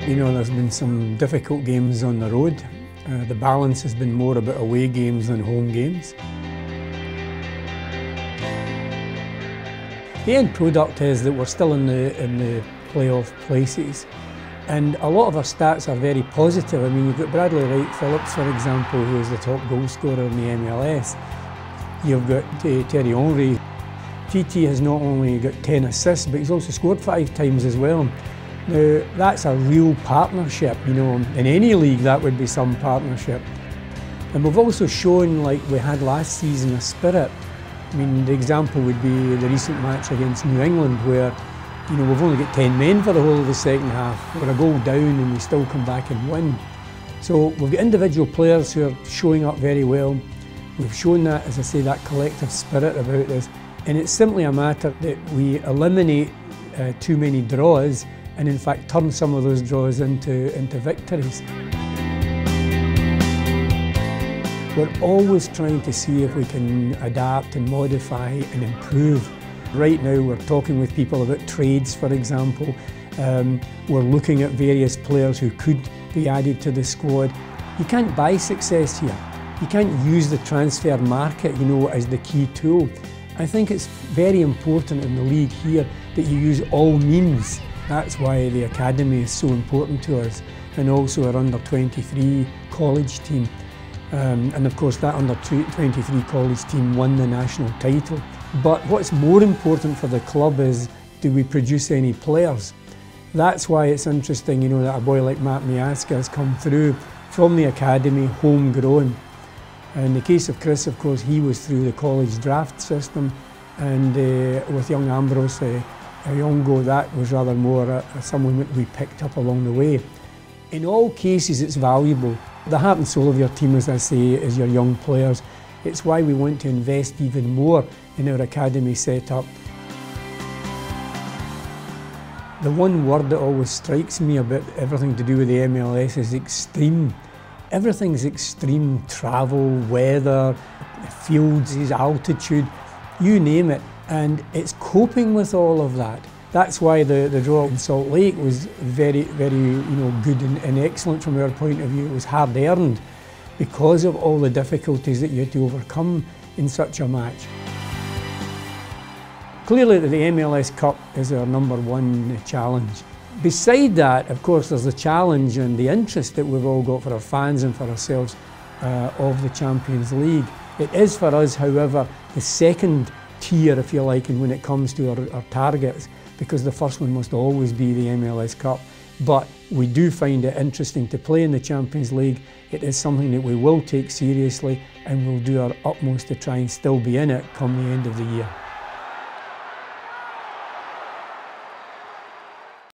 You know, there's been some difficult games on the road. The balance has been more about away games than home games. The end product is that we're still in the playoff places, and a lot of our stats are very positive. I mean, you've got Bradley Wright Phillips, for example, who is the top goal scorer in the MLS. You've got Terry Henry. TT has not only got 10 assists, but he's also scored 5 times as well. Now, that's a real partnership, you know. In any league, that would be some partnership. And we've also shown, like we had last season, a spirit. I mean, the example would be the recent match against New England, where, you know, we've only got 10 men for the whole of the second half. We're a goal down and we still come back and win. So we've got individual players who are showing up very well. We've shown that, as I say, that collective spirit about this. And it's simply a matter that we eliminate too many draws and in fact turn some of those draws into victories. We're always trying to see if we can adapt and modify and improve. Right now we're talking with people about trades, for example. We're looking at various players who could be added to the squad. You can't buy success here. You can't use the transfer market, you know, as the key tool. I think it's very important in the league here that you use all means. That's why the academy is so important to us, and also our under-23 college team. And of course that under-23 college team won the national title. But what's more important for the club is, do we produce any players? That's why it's interesting, you know, that a boy like Matt Miazga has come through from the academy, homegrown. In the case of Chris, of course, he was through the college draft system, and with young Ambrose Ayongo, that was rather more someone that we picked up along the way. In all cases, it's valuable. The heart and soul of your team, as I say, is your young players. It's why we want to invest even more in our academy setup. The one word that always strikes me about everything to do with the MLS is extreme. Everything's extreme: travel, weather, fields, altitude, you name it. And it's coping with all of that. That's why the draw in Salt Lake was very, very, you know, good and excellent from our point of view. It was hard earned because of all the difficulties that you had to overcome in such a match. Clearly the MLS Cup is our #1 challenge. Beside that, of course, there's the challenge and the interest that we've all got for our fans and for ourselves of the Champions League. It is for us, however, the second tier, if you like, and when it comes to our targets, because the first one must always be the MLS Cup. But we do find it interesting to play in the Champions League. It is something that we will take seriously, and we'll do our utmost to try and still be in it come the end of the year.